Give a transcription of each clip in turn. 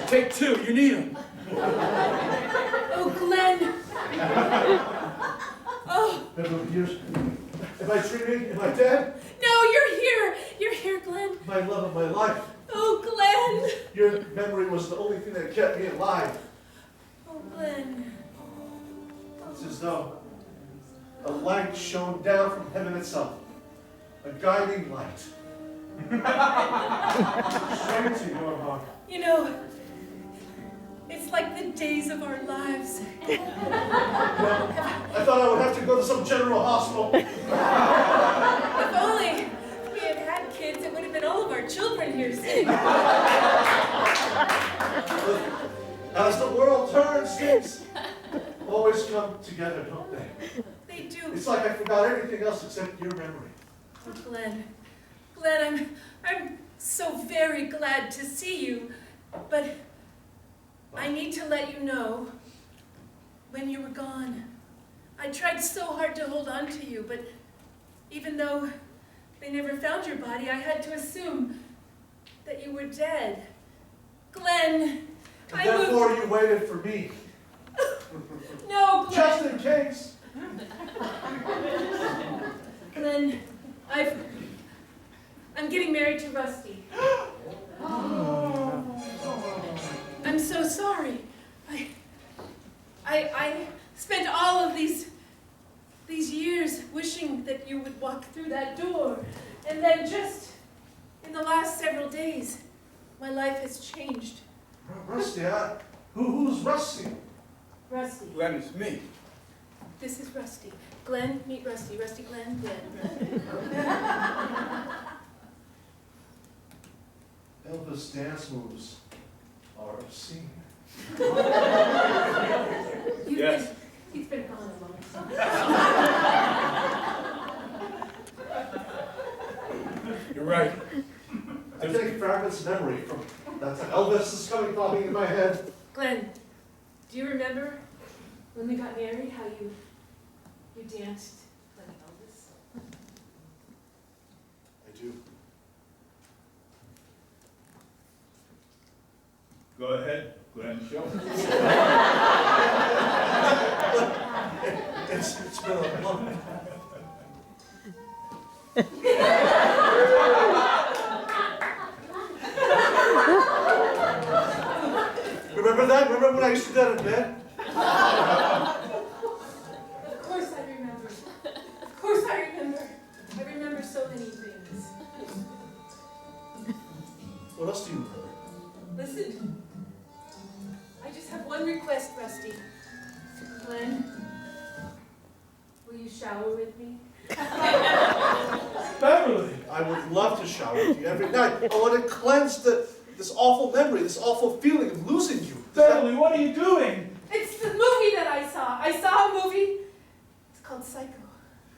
Take two, you need them. Oh, Glenn. Oh. Am I dreaming? Am I dead? No, you're here. You're here, Glenn. My love of my life. Oh, Glenn. Your memory was the only thing that kept me alive. Oh, Glenn. It's as though a light shone down from heaven itself. A guiding light. Straight to your heart. You know, it's like the days of our lives. Well, I thought I would have to go to some general hospital. If only we had had kids, it would have been all of our children here sitting. As the world turns, things always come together, don't they? They do. It's like I forgot everything else except your memory. Oh, Glenn. Glenn, I'm so very glad to see you, but I need to let you know, when you were gone, I tried so hard to hold on to you, but even though they never found your body, I had to assume that you were dead. Glenn, And therefore you waited for me. No, Glenn. Just in case. Glenn, I'm getting married to Rusty. I'm so sorry. I spent all of these years wishing that you would walk through that door. And then just in the last several days, my life has changed. Rusty, who's Rusty? Rusty. Glenn, it's me. This is Rusty. Glenn, meet Rusty. Rusty, Glenn, Glenn. Elvis' dance moves are obscene. Yes. He's been calling a long time. You're right. I take fragments of memory from that time. Elvis is coming throbbing in my head. Glenn, do you remember when we got married, how you danced like Elvis? I do. Go ahead, Glenn, show me. It's been a long Remember that? Remember when I used to do that in bed? Of course I remember. Of course I remember. I remember so many things. What else do you remember? Listen, I just have one request, Rusty. Glenn, will you shower with me? Beverly! I would love to shower with you every night. I want to cleanse this awful memory, this awful feeling of losing you. Beverly, what are you doing? It's the movie that I saw. I saw a movie. It's called Psycho.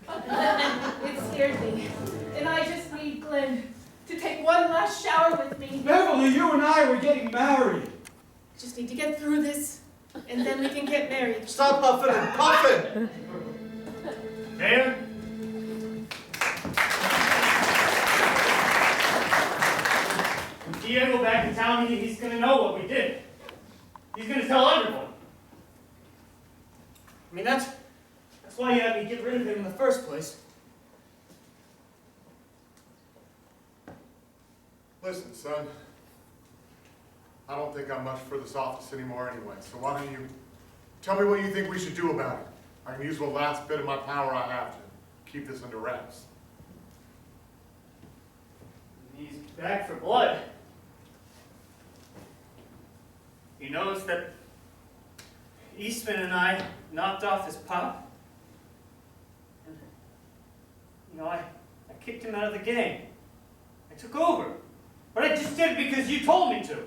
It scared me. And I just need Glenn to take one last shower with me. Beverly, you and I were getting married. Just need to get through this, and then we can get married. Stop huffing and puffing! Mayor? When Diego back in town, he's going to know what we did. He's going to tell everyone. I mean, that's why you had me get rid of him in the first place. Listen, son, I don't think I'm much for this office anymore anyway, so why don't you tell me what you think we should do about it? I can use the last bit of my power I have to keep this under wraps. He's back for blood. He knows that Eastman and I knocked off his pop. And, you know, I kicked him out of the game. I took over. But I just did it because you told me to.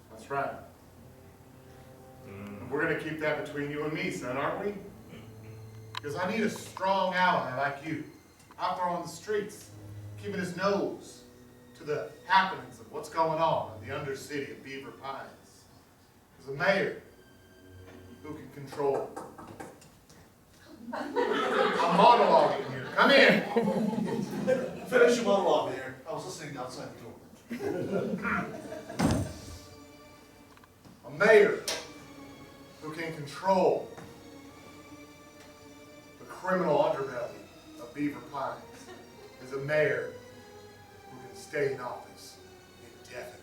That's right. And we're going to keep that between you and me, son, aren't we? Because I need a strong ally like you out there on the streets, keeping his nose to the happenings of what's going on in the undercity of Beaver Pines. As a mayor who can control. I'm monologuing here. Come in. Finish your monologue there. I was listening outside the door. A mayor who can control the criminal underbelly of Beaver Pines is a mayor who can stay in office indefinitely.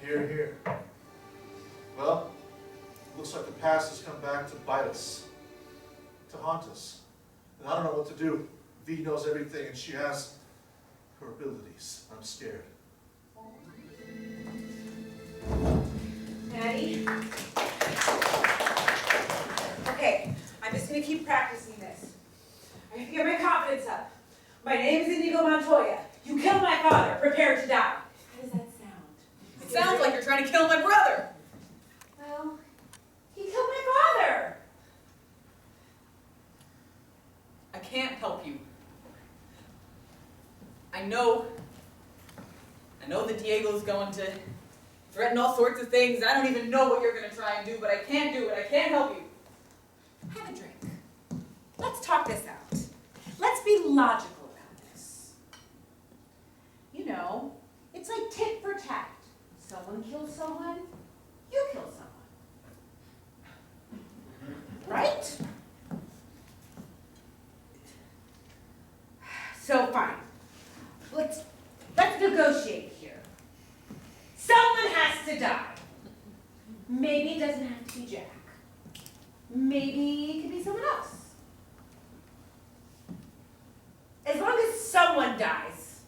Here, here. Well, looks like the past has come back to bite us, to haunt us. And I don't know what to do. V knows everything, and she has her abilities. I'm scared. Maddie? Okay, I'm just gonna keep practicing this. I have to get my confidence up. My name is Inigo Montoya. You killed my father. Prepare to die. How does that sound? It sounds like you're trying to kill my brother. Well, he killed my father. I can't help you. I know that Diego's going to threaten all sorts of things. I don't even know what you're going to try and do, but I can't do it. I can't help you. Have a drink. Let's talk this out. Let's be logical about this. You know, it's like tit for tat. Someone kills someone, you kill someone. Right? So fine. Let's negotiate here. Someone has to die. Maybe it doesn't have to be Jack. Maybe it could be someone else. As long as someone dies,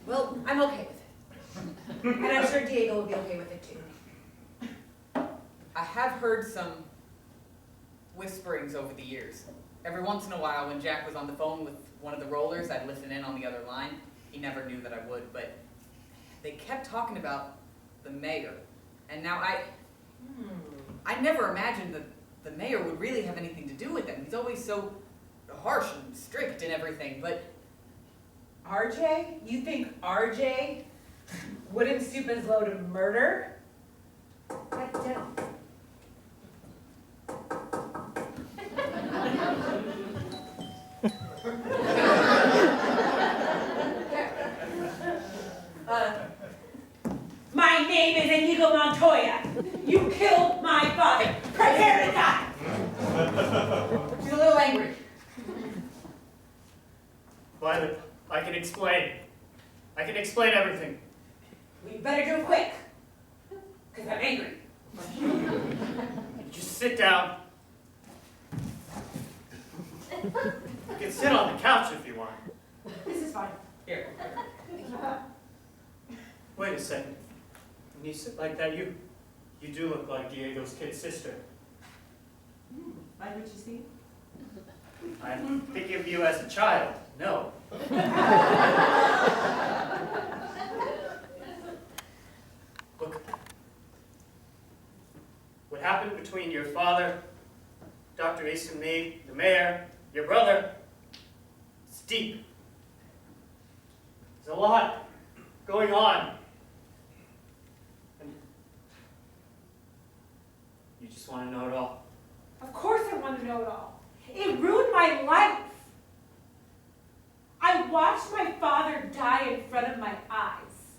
well, I'm okay with it. And I'm sure Diego will be okay with it too. I have heard some whisperings over the years. Every once in a while, when Jack was on the phone with one of the rollers, I'd listen in on the other line. He never knew that I would, but they kept talking about the mayor. And now I never imagined that the mayor would really have anything to do with it. He's always so harsh and strict and everything, but RJ? You think RJ wouldn't stoop as low to murder? I don't. My name is Inigo Montoya. You killed my father. Prepare to die. she's a little angry. Violet, I can explain. I can explain everything. We better do it quick, because I'm angry. Just sit down. You can sit on the couch if you want. This is fine. Here. Wait a second. When you sit like that, you do look like Diego's kid sister. Like what you see? I think of you as a child. No. Look. What happened between your father, Dr. East and me, the mayor, your brother, it's deep. There's a lot going on. And you just want to know it all. Of course I want to know it all. It ruined my life. I watched my father die in front of my eyes.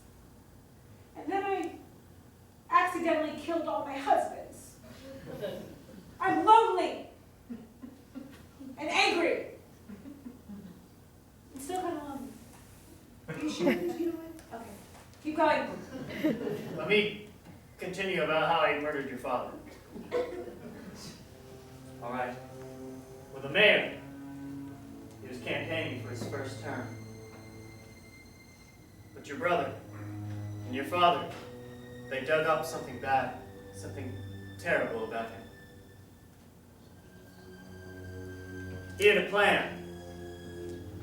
And then I accidentally killed all my husbands. I'm lonely. And angry. I'm still kind of lonely. Are you sure? You know what? Okay. Keep going. Let me continue about how I murdered your father. All right. Well, the mayor, he was campaigning for his first term. But your brother and your father, they dug up something bad, something terrible about him. He had a plan.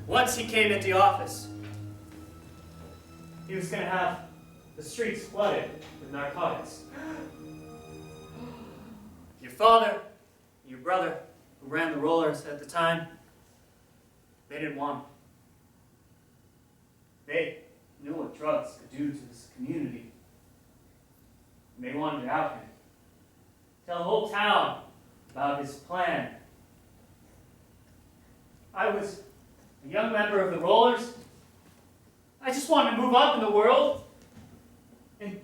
Once he came into office, he was going to have the streets flooded with narcotics. Your father, your brother, who ran the rollers at the time, they didn't want him. They knew what drugs could do to this community. And they wanted to out him. Tell the whole town about his plan. I was a young member of the rollers, I just wanted to move up in the world. And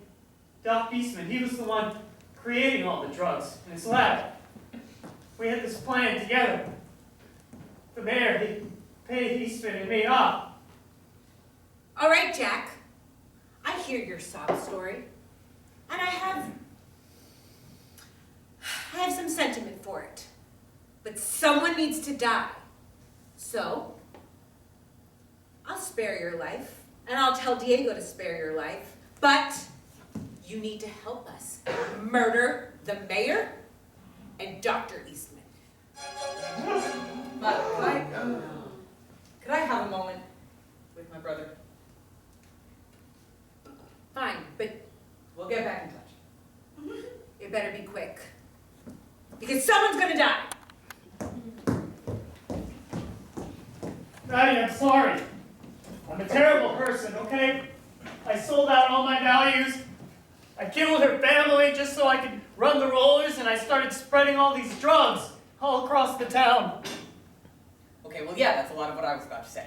Doc Eastman, he was the one creating all the drugs in his lab. We had this plan together. The mayor, he paid Eastman and me off. All right, Jack. I hear your sob story. And I have some sentiment for it. But someone needs to die. So, I'll spare your life. And I'll tell Diego to spare your life. But you need to help us murder the mayor and Dr. Eastman. But could I have a moment with my brother? Fine, but We'll get back in touch. it better be quick. Because someone's gonna die. Maddie, I'm sorry. I'm a terrible person, okay? I sold out all my values. I killed her family just so I could run the rollers, and I started spreading all these drugs all across the town. Okay, well, yeah, that's a lot of what I was about to say.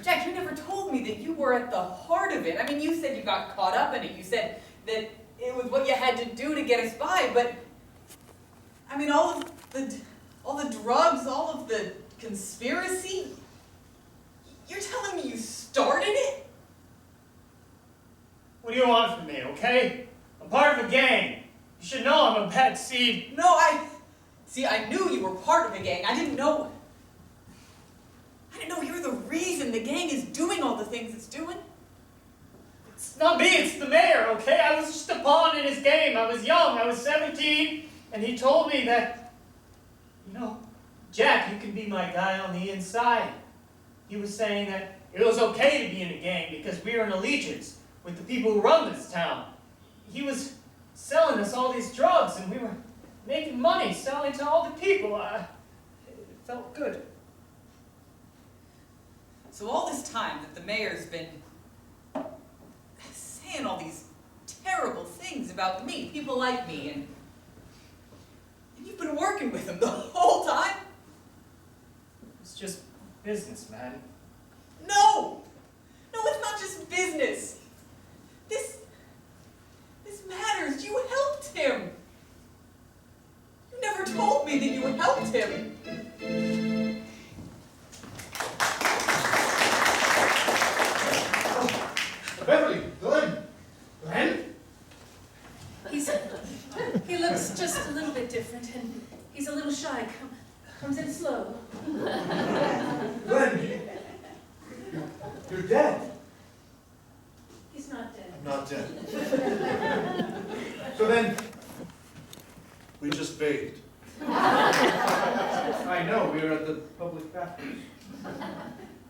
Jack, you never told me that you were at the heart of it. I mean, you said you got caught up in it. You said that it was what you had to do to get us by, but I mean, all the drugs, all of the conspiracy, you're telling me you started it? What do you want from me, okay? I'm part of a gang. You should know I'm a bad seed. No, I knew you were part of the gang. I didn't know you're the reason the gang is doing all the things it's doing. It's not me, it's the mayor, okay? I was just a pawn in his game. I was young, I was 17, and he told me that, you know, Jack, you can be my guy on the inside. He was saying that it was okay to be in a gang because we are in allegiance with the people who run this town. He was selling us all these drugs, and we were making money selling to all the people. It felt good. So all this time that the mayor's been saying all these terrible things about me, people like me, and you've been working with him the whole time? It's just business, man. No! No, it's not just business. This matters. You helped him. You never told me that you helped him. Beverly, Glenn. Glenn? He looks just a little bit different, and he's a little shy. Comes in slow. Glenn, you're dead. He's not dead. I'm not dead. So then, We just bathed. I know, we were at the public bathroom.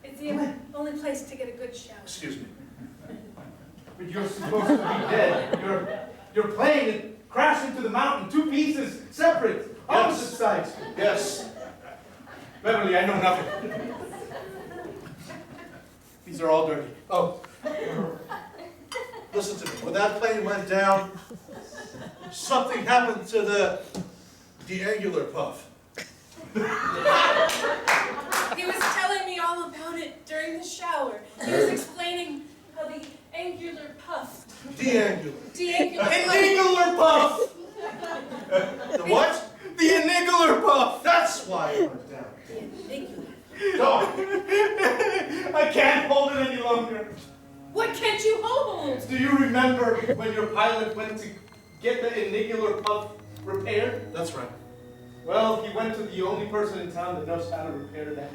It's the only place to get a good shower. Excuse me. But you're supposed to be dead. Your plane it crashed into the mountain, 2 pieces, separate, opposite sides. Yes. Beverly, I know nothing. These are all dirty. Oh. Listen to me. When that plane went down, something happened to the angular puff. He was telling me all about it during the shower. He was explaining how the angular puff. Deangular. Angular puff! The what? The angular puff! That's why it went down. Dog! I can't hold it any longer. What can't you hold? Do you remember when your pilot went to get the angular puff repaired? That's right. Well, he went to the only person in town that knows how to repair that.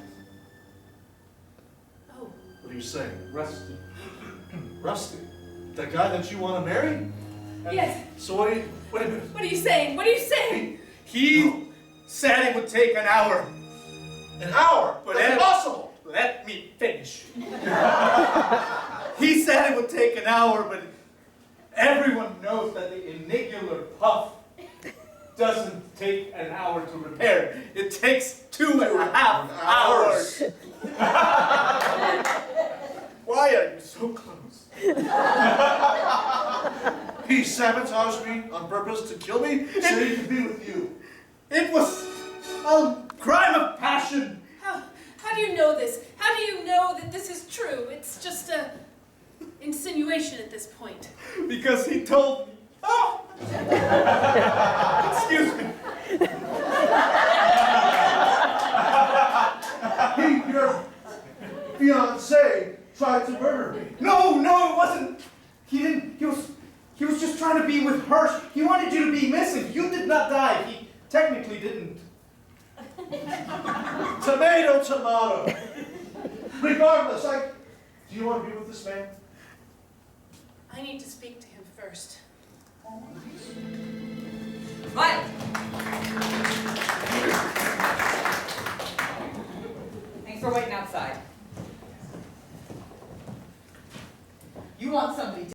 Oh, What are you saying? Rusty. Rusty? That guy that you want to marry? yes. So wait a minute. What are you saying? What are you saying? He said it would take an hour. An hour? But That's impossible. Let me finish. He said it would take an hour, but everyone knows that the angular puff doesn't take an hour to repair. It takes 2.5 hours. Why are you so close? He sabotaged me on purpose to kill me so he could be with you. It was a crime of passion. How do you know this? How How do you know that this is true? It's just a insinuation at this point. Because he told me. Oh! Excuse me. Your fiancé tried to murder me. No, it wasn't. He didn't. He was just trying to be with her. He wanted you to be missing. You did not die. He technically didn't. Tomato, tomato. Regardless, do you want to be with this man? I need to speak to him first. Violet! Thanks for waiting outside. You want somebody